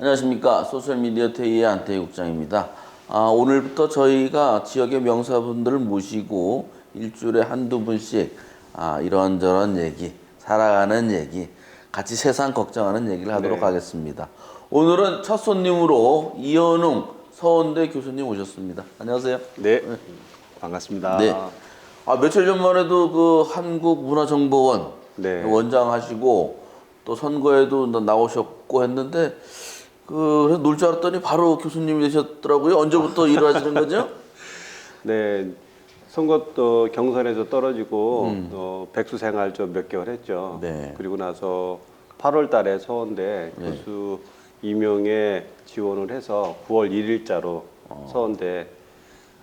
안녕하십니까. 소셜미디어 테이의 안태희 국장입니다. 오늘부터 저희가 지역의 명사분들을 모시고 일주일에 한두 분씩 이런저런 얘기, 살아가는 얘기, 같이 세상 걱정하는 얘기를 하도록 하겠습니다. 오늘은 첫 손님으로 이현웅 서원대 교수님 오셨습니다. 안녕하세요. 네, 반갑습니다. 네. 며칠 전만 해도 그 한국문화정보원 네. 원장 하시고 또 선거에도 나오셨고 했는데 그래서 놀 줄 알았더니 바로 교수님이 되셨더라고요. 언제부터 일을 하시는 거죠? 네, 선거 또 경선에서 떨어지고 백수 생활 좀 몇 개월 했죠. 네. 그리고 나서 8월 달에 서원대 교수 임용에 지원을 해서 9월 1일자로 서원대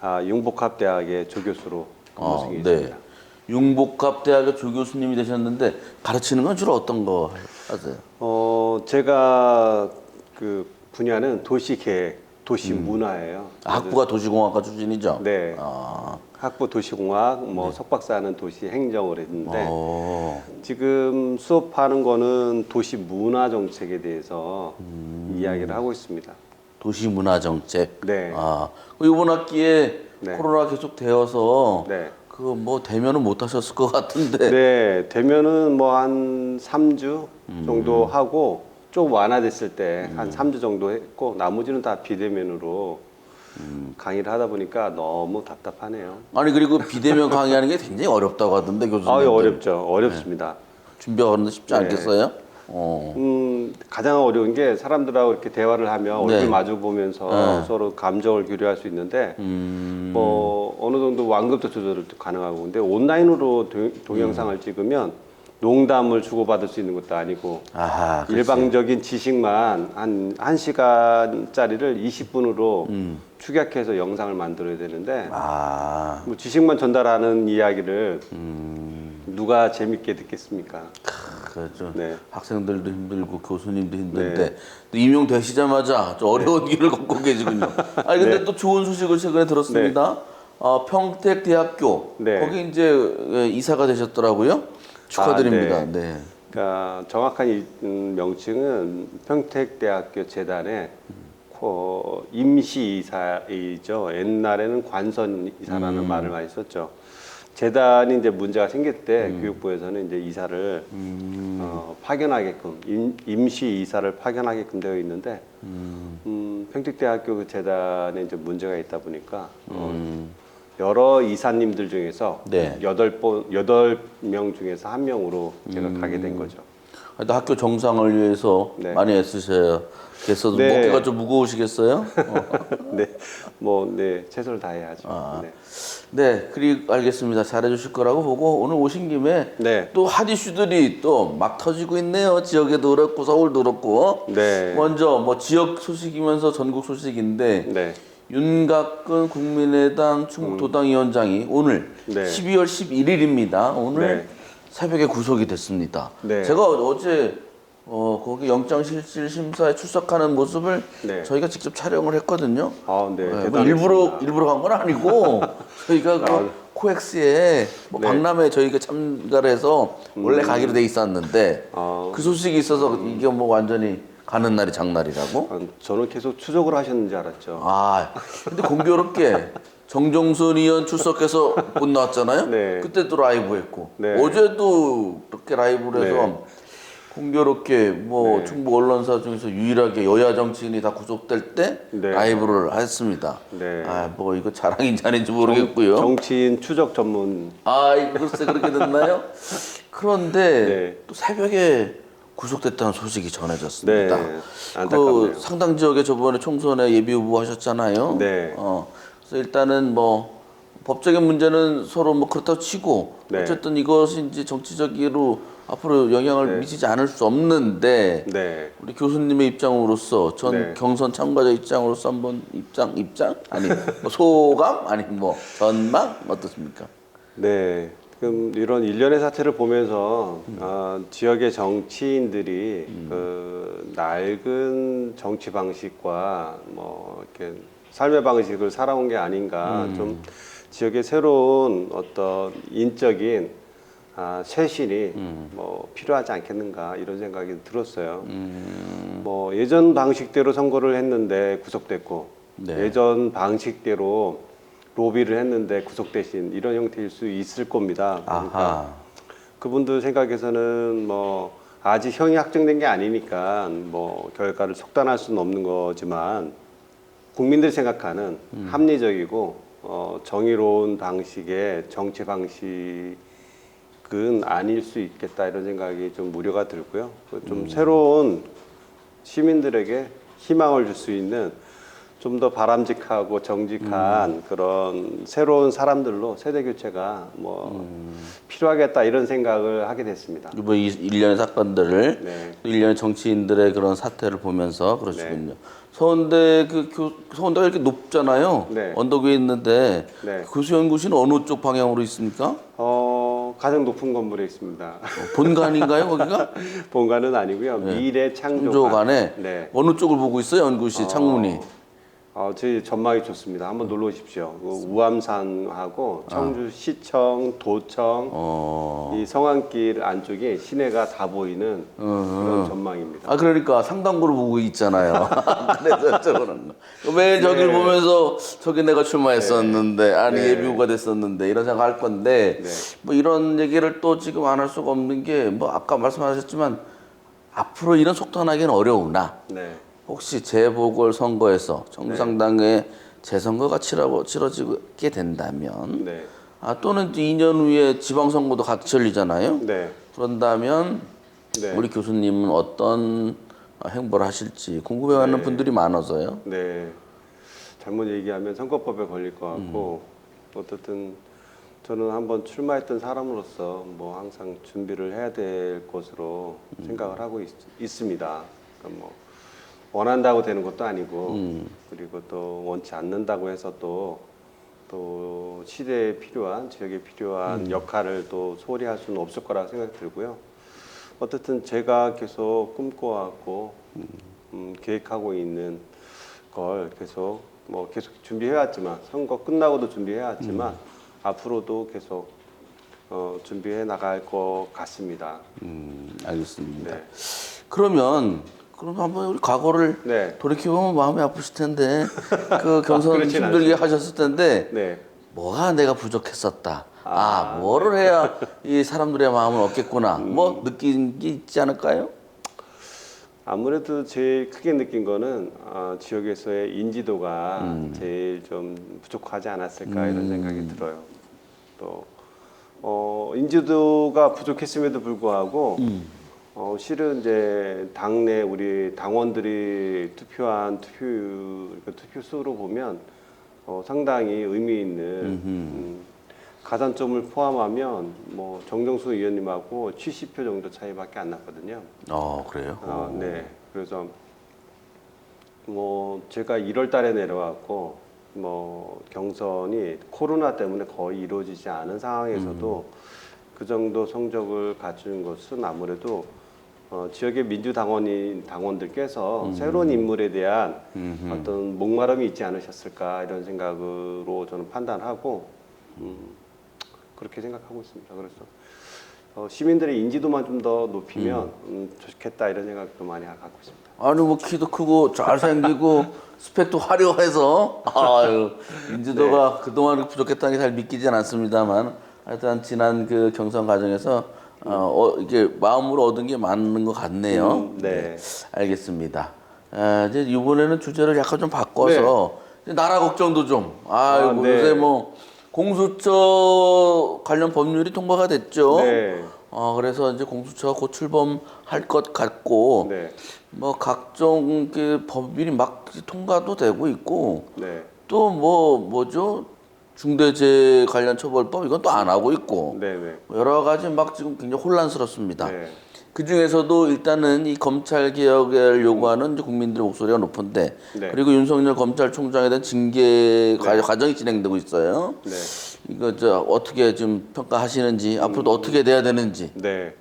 융복합대학의 조교수로 근무생이 있습니다. 융복합대학의 조교수님이 되셨는데 가르치는 건 주로 어떤 거 하세요? 제가 그 분야는 도시계획, 도시문화예요. 학부가 도시공학과 출신이죠? 네. 학부 도시공학, 석박사는 도시행정을 했는데 지금 수업하는 거는 도시문화 정책에 대해서 이야기를 하고 있습니다. 도시문화정책. 네. 이번 학기에 네. 코로나 계속 되어서 네. 대면은 못 하셨을 것 같은데. 네, 되면은 뭐 한 3주 정도 하고 좀 완화됐을 때 한 3주 정도 했고 나머지는 다 비대면으로 강의를 하다 보니까 너무 답답하네요. 아니 그리고 비대면 강의하는 게 굉장히 어렵다고 하던데 교수님. 어렵죠. 어렵습니다. 준비하는데 쉽지 네. 않겠어요? 가장 어려운 게 사람들하고 이렇게 대화를 하면 네. 얼굴 마주 보면서 서로 감정을 교류할 수 있는데 뭐 어느 정도 완급도 조절도 가능하고 근데 온라인으로 동영상을 찍으면 농담을 주고받을 수 있는 것도 아니고 그렇지. 일방적인 지식만 한 1시간짜리를 20분으로 축약해서 영상을 만들어야 되는데 뭐 지식만 전달하는 이야기를 누가 재밌게 듣겠습니까? 그렇죠. 네. 학생들도 힘들고 교수님도 힘든데 네. 또 임용되시자마자 좀 어려운 길을 걷고 계시군요. 아니 근데 또 좋은 소식을 최근에 들었습니다. 평택대학교 네. 거기 이제 이사가 되셨더라고요. 축하드립니다. 네. 그러니까 정확한 명칭은 평택대학교 재단의 임시이사이죠. 옛날에는 관선이사라는 말을 많이 썼죠. 재단이 이제 문제가 생길 때 교육부에서는 이제 이사를 파견하게끔 임시 이사를 파견하게끔 되어 있는데 평택대학교 그 재단에 이제 문제가 있다 보니까 여러 이사님들 중에서 네. 8명 중에서 한 명으로 제가 가게 된 거죠. 하여튼 학교 정상을 위해서 네. 많이 애쓰셔야겠어도 네. 목표가 좀 무거우시겠어요? 네, 최선을 다해야죠. 네. 네, 그리고 알겠습니다. 잘해주실 거라고 보고 오늘 오신 김에 네. 또 핫 이슈들이 또 막 터지고 있네요. 지역에도 그렇고 서울도 그렇고. 네. 먼저 뭐 지역 소식이면서 전국 소식인데 네. 윤곽근 국민의당 충북도당위원장이 오늘 네. 12월 11일입니다. 오늘 네. 새벽에 구속이 됐습니다. 네. 제가 어제 거기 영장실질심사에 출석하는 모습을 네. 저희가 직접 촬영을 했거든요. 네. 뭐 대단했습니다. 일부러 간 건 아니고 저희가 그 코엑스에 네. 박람회에 저희가 참가를 해서 원래 가기로 돼 있었는데 그 소식이 있어서 이게 뭐 완전히 가는 날이 장날이라고? 저는 계속 추적을 하셨는지 알았죠. 근데 공교롭게 정종순 의원 출석해서 못 나왔잖아요. 네. 그때도 라이브 했고 네. 어제도 그렇게 라이브를 해서 네. 공교롭게 뭐 네. 충북 언론사 중에서 유일하게 여야 정치인이 다 구속될 때 네. 라이브를 했습니다. 네. 뭐 이거 자랑인지 아닌지 모르겠고요. 정치인 추적 전문. 글쎄 그렇게 됐나요? 그런데 네. 또 새벽에 구속됐다는 소식이 전해졌습니다. 네. 안타깝네요. 그 상당 지역에 저번에 총선에 예비 후보 하셨잖아요. 네. 그래서 일단은 뭐 법적인 문제는 서로 뭐 그렇다고 치고 네. 어쨌든 이것이 이제 정치적으로 앞으로 영향을 네. 미치지 않을 수 없는데 네. 우리 교수님의 입장으로서 전 네. 경선 참가자 입장으로서 한번 입장 아니 뭐 소감 아니 뭐 전망 어떻습니까? 네. 그럼 이런 일련의 사태를 보면서 지역의 정치인들이 그 낡은 정치 방식과 뭐 이렇게 삶의 방식을 살아온 게 아닌가 좀 지역의 새로운 어떤 인적인 쇄신이 뭐 필요하지 않겠는가 이런 생각이 들었어요. 뭐 예전 방식대로 선거를 했는데 구속됐고 네. 예전 방식대로 로비를 했는데 구속되신 이런 형태일 수 있을 겁니다. 그러니까 아하. 그분들 생각에서는 뭐 아직 형이 확정된 게 아니니까 뭐 결과를 속단할 수는 없는 거지만 국민들이 생각하는 합리적이고 정의로운 방식의 정치 방식은 아닐 수 있겠다 이런 생각이 좀 우려가 들고요. 좀 새로운 시민들에게 희망을 줄 수 있는 좀 더 바람직하고 정직한 그런 새로운 사람들로 세대 교체가 뭐 필요하겠다 이런 생각을 하게 됐습니다. 이번 일련의 사건들을 네. 또 일련의 정치인들의 그런 사태를 보면서 그러시군요. 네. 서울대 서울대가 이렇게 높잖아요. 네. 언덕 위에 있는데 네. 교수 연구실은 어느 쪽 방향으로 있습니까? 가장 높은 건물에 있습니다. 본관인가요, 거기가? 본관은 아니고요. 미래 창조관. 창조관에 네. 어느 쪽을 보고 있어요, 연구실 창문이? 저희 전망이 좋습니다. 한번 놀러 오십시오. 그 우암산하고 청주시청, 도청, 이 성안길 안쪽에 시내가 다 보이는 그런 전망입니다. 아, 그러니까 상당구를 보고 있잖아요. 그래서 저거는 왜 저길 보면서 저기 내가 출마했었는데 아니 네. 예비 후보가 됐었는데 이런 생각할 건데 네. 뭐 이런 얘기를 또 지금 안 할 수가 없는 게 뭐 아까 말씀하셨지만 앞으로 이런 속단하기는 어려우나 네. 혹시 재보궐 선거에서 정상당의 재선거가 치러지게 된다면 네. 또는 2년 후에 지방선거도 같이 열리잖아요. 네. 그런다면 네. 우리 교수님은 어떤 행보를 하실지 궁금해하는 분들이 많아서요. 네. 잘못 얘기하면 선거법에 걸릴 것 같고 어쨌든 저는 한번 출마했던 사람으로서 뭐 항상 준비를 해야 될 것으로 생각을 하고 있습니다. 그러니까 뭐 원한다고 되는 것도 아니고 그리고 또 원치 않는다고 해서 또 시대에 필요한 지역에 필요한 역할을 또 소홀히 할 수는 없을 거라고 생각이 들고요. 어쨌든 제가 계속 꿈꿔왔고 계획하고 있는 걸 계속 준비해왔지만 선거 끝나고도 준비해왔지만 앞으로도 계속 준비해 나갈 것 같습니다. 알겠습니다. 네. 그럼 한번 우리 과거를 네. 돌이켜보면 마음이 아프실 텐데 그 경선 그렇진 힘들게 않습니다. 하셨을 텐데 네. 뭐가 내가 부족했었다. 뭐를 해야 이 사람들의 마음을 얻겠구나. 뭐 느낀 게 있지 않을까요? 아무래도 제일 크게 느낀 거는 지역에서의 인지도가 제일 좀 부족하지 않았을까 이런 생각이 들어요. 또 인지도가 부족했음에도 불구하고 실은 이제 당내 우리 당원들이 투표한 투표 수로 보면 상당히 의미 있는 가산점을 포함하면 뭐 정정수 의원님하고 70표 정도 차이밖에 안 났거든요. 그래요? 네. 그래서 뭐 제가 1월 달에 내려왔고 뭐 경선이 코로나 때문에 거의 이루어지지 않은 상황에서도 그 정도 성적을 갖춘 것은 아무래도 지역의 당원들께서 새로운 인물에 대한 어떤 목마름이 있지 않으셨을까 이런 생각으로 저는 판단하고 그렇게 생각하고 있습니다. 그래서 시민들의 인지도만 좀 더 높이면 좋겠다 이런 생각도 많이 갖고 있습니다. 아니 뭐 키도 크고 잘생기고 스펙도 화려해서 인지도가 그동안 부족했다는 게 잘 믿기진 않습니다만 하여튼 지난 그 경선 과정에서 이게 마음으로 얻은 게 많은 것 같네요. 네. 알겠습니다. 이제 이번에는 주제를 약간 좀 바꿔서 이제 나라 걱정도 좀. 네. 요새 뭐 공수처 관련 법률이 통과가 됐죠. 네. 그래서 이제 공수처가 곧 출범할 것 같고, 네. 뭐 각종 그 법률이 막 통과도 되고 있고, 네. 또 뭐죠? 중대재해 관련 처벌법 이건 또 안 하고 있고, 네. 네. 여러 가지 막 지금 굉장히 혼란스럽습니다. 네. 그 중에서도 일단은 이 검찰 개혁을 요구하는 이제 국민들의 목소리가 높은데, 네. 그리고 윤석열 검찰총장에 대한 징계 과정이 진행되고 있어요. 네. 이거 어떻게 좀 평가하시는지, 앞으로도 어떻게 돼야 되는지. 네.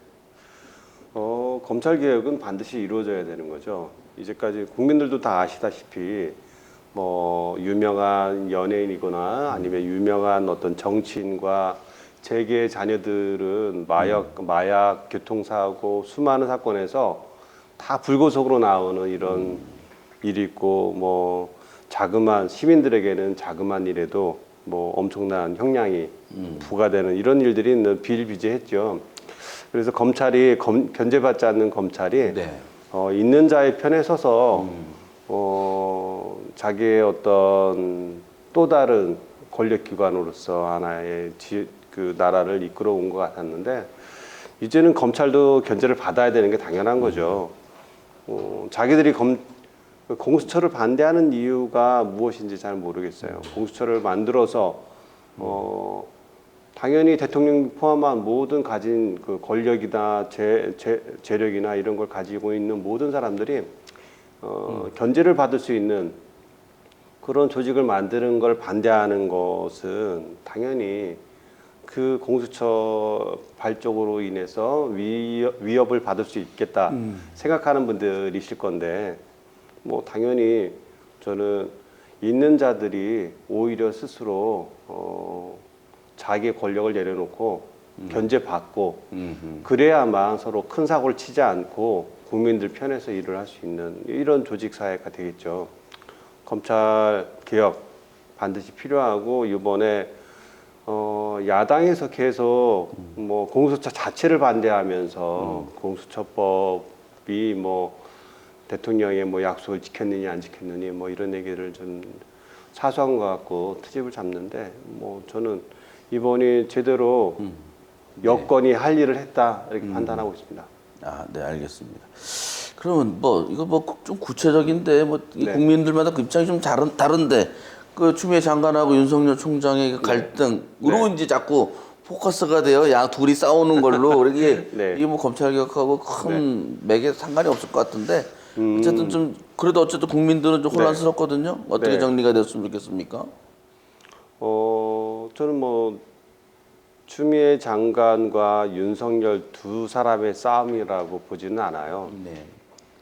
검찰 개혁은 반드시 이루어져야 되는 거죠. 이제까지 국민들도 다 아시다시피 뭐 유명한 연예인이거나 아니면 유명한 어떤 정치인과 제게 자녀들은 마약 교통사고 수많은 사건에서 다 불구속으로 나오는 이런 일이 있고 뭐 자그마한 시민들에게는 자그마한 일에도 뭐 엄청난 형량이 부과되는 이런 일들이 비일비재했죠. 그래서 검찰이 견제받지 않는 검찰이 네. 있는 자의 편에 서서 자기의 어떤 또 다른 권력기관으로서 하나의 그 나라를 이끌어 온 것 같았는데 이제는 검찰도 견제를 받아야 되는 게 당연한 거죠. 자기들이 공수처를 반대하는 이유가 무엇인지 잘 모르겠어요. 공수처를 만들어서 당연히 대통령 포함한 모든 가진 그 권력이나 재력이나 이런 걸 가지고 있는 모든 사람들이 견제를 받을 수 있는 그런 조직을 만드는 걸 반대하는 것은 당연히 그 공수처 발족으로 인해서 위협을 받을 수 있겠다 생각하는 분들이실 건데 뭐 당연히 저는 있는 자들이 오히려 스스로 자기의 권력을 내려놓고 견제받고 그래야만 서로 큰 사고를 치지 않고 국민들 편에서 일을 할 수 있는 이런 조직 사회가 되겠죠. 검찰 개혁 반드시 필요하고 이번에 야당에서 계속 뭐 공수처 자체를 반대하면서 공수처법이 뭐 대통령의 뭐 약속을 지켰느냐 안 지켰느냐 뭐 이런 얘기를 좀 사소한 것 같고 트집을 잡는데 뭐 저는 이번이 제대로 여건이 할 일을 했다 이렇게 판단하고 있습니다. 아, 네, 알겠습니다. 그러면 뭐 이거 뭐 좀 구체적인데 뭐 이 네. 국민들마다 그 입장이 좀 다른데 그 추미애 장관하고 윤석열 총장의 그 갈등으로 이제 자꾸 포커스가 되어 양 둘이 싸우는 걸로 이게 네. 이게 뭐 검찰 개혁하고 큰 맥에 상관이 없을 것 같은데 어쨌든 좀 그래도 어쨌든 국민들은 좀 혼란스럽거든요. 어떻게 네. 정리가 됐으면 좋겠습니까? 저는 뭐 추미애 장관과 윤석열 두 사람의 싸움이라고 보지는 않아요. 네.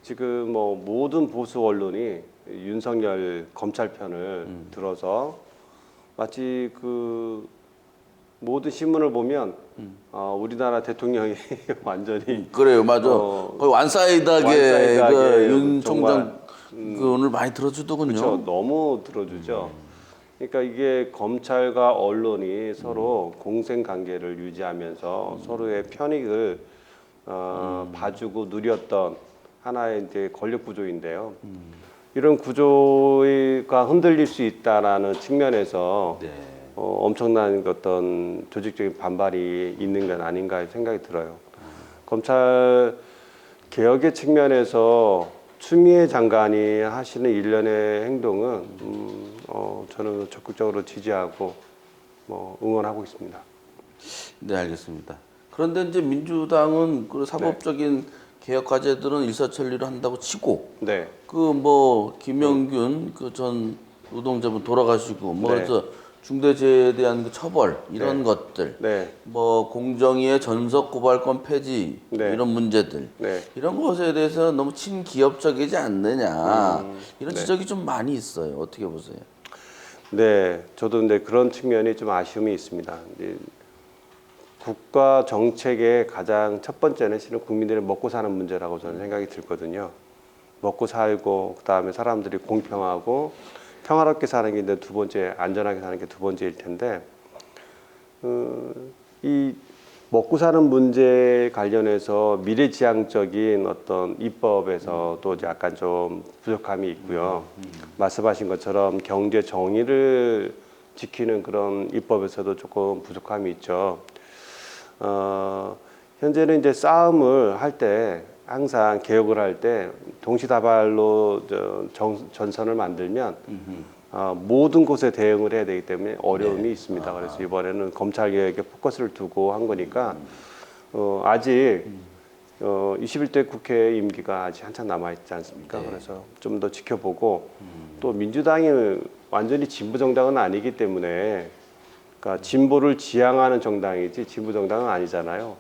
지금 뭐 모든 보수 언론이 윤석열 검찰 편을 들어서 마치 그 모든 신문을 보면 우리나라 대통령이 완전히 그래요, 맞아. 거의 완사이드하게 완사이드하게 그 윤 정말, 총장 그 오늘 많이 들어주더군요. 그렇죠. 너무 들어주죠. 그러니까 이게 검찰과 언론이 서로 공생 관계를 유지하면서 서로의 편익을 봐주고 누렸던 하나의 이제 권력 구조인데요. 이런 구조가 흔들릴 수 있다라는 측면에서 네. 엄청난 어떤 조직적인 반발이 있는 건 아닌가 생각이 들어요. 검찰 개혁의 측면에서 추미애 장관이 하시는 일련의 행동은 저는 적극적으로 지지하고 뭐 응원하고 있습니다. 네, 알겠습니다. 그런데 이제 민주당은 그 사법적인 개혁 과제들은 일사천리로 한다고 치고 네, 그 뭐 김영균 그 전 노동자분 돌아가시고 뭐 네. 그래서 중대재해에 대한 그 처벌 이런 네. 것들 네, 뭐 공정위의 전속 고발권 폐지 네. 이런 문제들 네. 이런 것에 대해서는 너무 친기업적이지 않느냐 이런 네. 지적이 좀 많이 있어요. 어떻게 보세요? 네, 저도 근데 그런 측면이 좀 아쉬움이 있습니다. 이제 국가 정책의 가장 첫 번째는 실은 국민들이 먹고 사는 문제라고 저는 생각이 들거든요. 먹고 살고 그다음에 사람들이 공평하고 평화롭게 사는 게 이제 두 번째, 안전하게 사는 게 두 번째일 텐데 이 먹고 사는 문제 관련해서 미래지향적인 어떤 입법에서도 약간 좀 부족함이 있고요. 말씀하신 것처럼 경제 정의를 지키는 그런 입법에서도 조금 부족함이 있죠. 현재는 이제 싸움을 할 때 항상 개혁을 할 때 동시다발로 전선을 만들면 모든 곳에 대응을 해야 되기 때문에 어려움이 있습니다. 그래서 이번에는 검찰 개혁에 포커스를 두고 한 거니까 아직 21대 국회 임기가 아직 한참 남아 있지 않습니까? 그래서 좀 더 지켜보고 또 민주당이 완전히 진보 정당은 아니기 때문에 그러니까 진보를 지향하는 정당이지 진보 정당은 아니잖아요.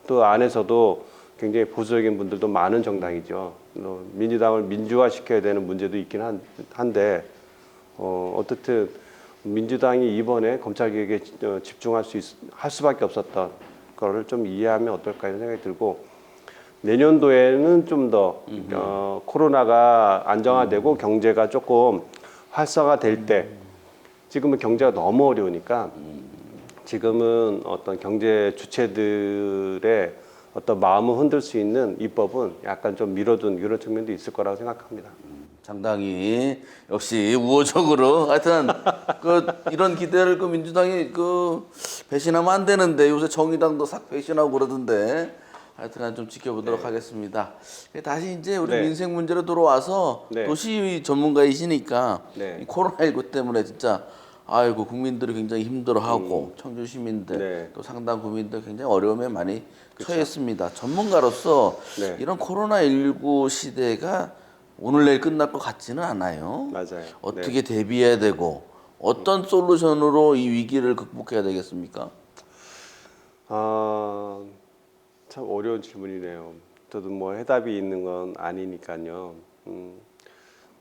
또 안에서도 굉장히 보수적인 분들도 많은 정당이죠. 민주당을 민주화시켜야 되는 문제도 있긴 한데 어떻든 민주당이 이번에 검찰 개혁에 집중할 할 수밖에 없었던 거를 좀 이해하면 어떨까 이런 생각이 들고 내년도에는 좀 더 코로나가 안정화되고 경제가 조금 활성화될 때 지금은 경제가 너무 어려우니까 지금은 어떤 경제 주체들의 어떤 마음을 흔들 수 있는 입법은 약간 좀 미뤄둔 이런 측면도 있을 거라고 생각합니다. 상당히 역시 우호적으로 하여튼 이런 기대를 민주당이 배신하면 안 되는데 요새 정의당도 싹 배신하고 그러던데 하여튼 좀 지켜보도록 하겠습니다. 다시 이제 우리 네. 민생 문제로 돌아와서 네. 도시 전문가이시니까 네. 이 코로나19 때문에 진짜 아이고 국민들이 굉장히 힘들어하고 청주 시민들 네. 또 상당 국민들 굉장히 어려움에 많이 처했습니다. 전문가로서 네. 이런 코로나19 시대가 오늘 내일 끝날 것 같지는 않아요. 맞아요. 어떻게 대비해야 되고 어떤 솔루션으로 이 위기를 극복해야 되겠습니까? 참 어려운 질문이네요. 저도 뭐 해답이 있는 건 아니니까요.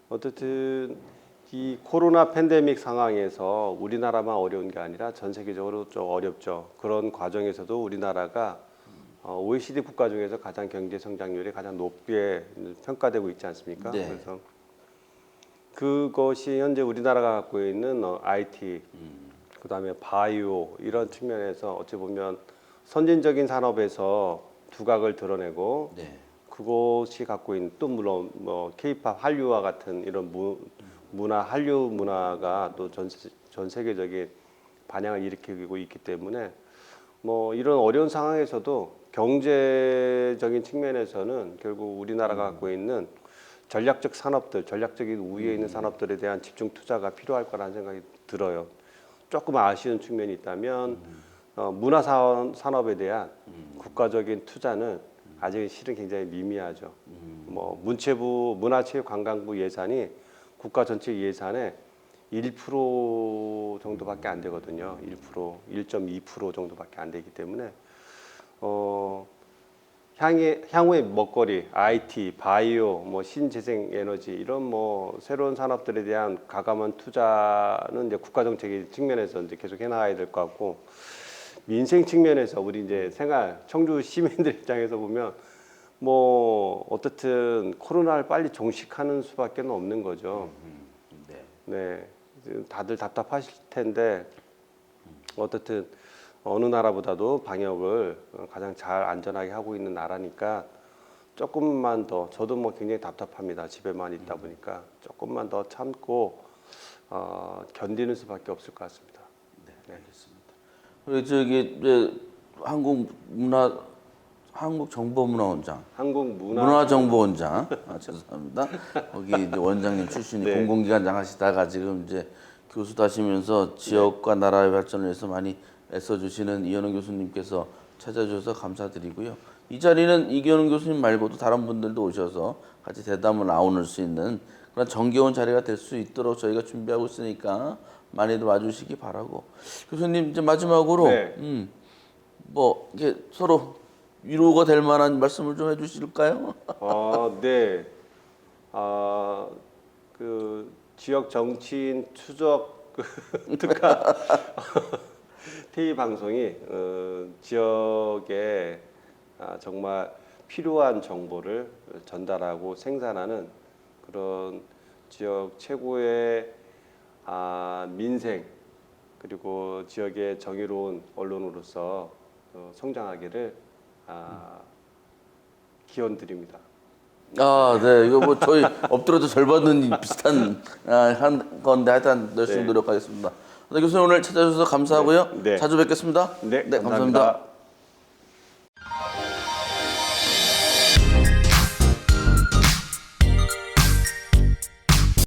어쨌든 이 코로나 팬데믹 상황에서 우리나라만 어려운 게 아니라 전 세계적으로 좀 어렵죠. 그런 과정에서도 우리나라가 OECD 국가 중에서 가장 경제 성장률이 가장 높게 평가되고 있지 않습니까? 네. 그래서 그것이 현재 우리나라가 갖고 있는 IT, 그다음에 바이오 이런 측면에서 어찌 보면 선진적인 산업에서 두각을 드러내고 네. 그것이 갖고 있는 또 물론 뭐 K-팝 한류와 같은 이런 문화 한류 문화가 또 전 세계적인 반향을 일으키고 있기 때문에 뭐 이런 어려운 상황에서도 경제적인 측면에서는 결국 우리나라가 갖고 있는 전략적 산업들, 전략적인 우위에 있는 산업들에 대한 집중 투자가 필요할 거라는 생각이 들어요. 조금 아쉬운 측면이 있다면 문화 산업에 대한 국가적인 투자는 아직 실은 굉장히 미미하죠. 뭐 문체부, 문화체육관광부 예산이 국가 전체 예산의 1% 정도밖에 안 되거든요. 1%, 1.2% 정도밖에 안 되기 때문에 향후의 먹거리, IT, 바이오, 뭐 신재생 에너지 이런 뭐 새로운 산업들에 대한 과감한 투자는 이제 국가 정책의 측면에서 이제 계속 해나가야 될 것 같고 민생 측면에서 우리 이제 청주 시민들 입장에서 보면 뭐 어떻든 코로나를 빨리 종식하는 수밖에 없는 거죠. 네, 다들 답답하실 텐데 어떻든 어느 나라보다도 방역을 가장 잘 안전하게 하고 있는 나라니까 조금만 더 저도 뭐 굉장히 답답합니다. 집에만 있다 보니까 조금만 더 참고 견디는 수밖에 없을 것 같습니다. 네, 알겠습니다. 그리고 한국정보문화원장, 문화정보원장, 죄송합니다. 거기 이제 원장님 출신이 네. 공공기관장 하시다가 지금 이제 교수 다시면서 지역과 나라의 발전을 위해서 많이 애써주시는 이현웅 교수님께서 찾아주셔서 감사드리고요. 이 자리는 이현웅 교수님 말고도 다른 분들도 오셔서 같이 대담을 나눌 수 있는 그런 정겨운 자리가 될 수 있도록 저희가 준비하고 있으니까 많이들 와주시기 바라고. 교수님 이제 마지막으로 네. 뭐 이게 서로 위로가 될 만한 말씀을 좀 해주실까요? 네. 그 지역 정치인 추적 특화 TV 방송이 지역에 정말 필요한 정보를 전달하고 생산하는 그런 지역 최고의 민생 그리고 지역의 정의로운 언론으로서 성장하기를 기원드립니다. 네. 이거 뭐 저희 엎드려도 절 받는 비슷한 한 건데 하여튼 열심히 네. 노력하겠습니다. 교수님 오늘 찾아주셔서 감사하고요. 네. 자주 뵙겠습니다. 네, 감사합니다. 감사합니다.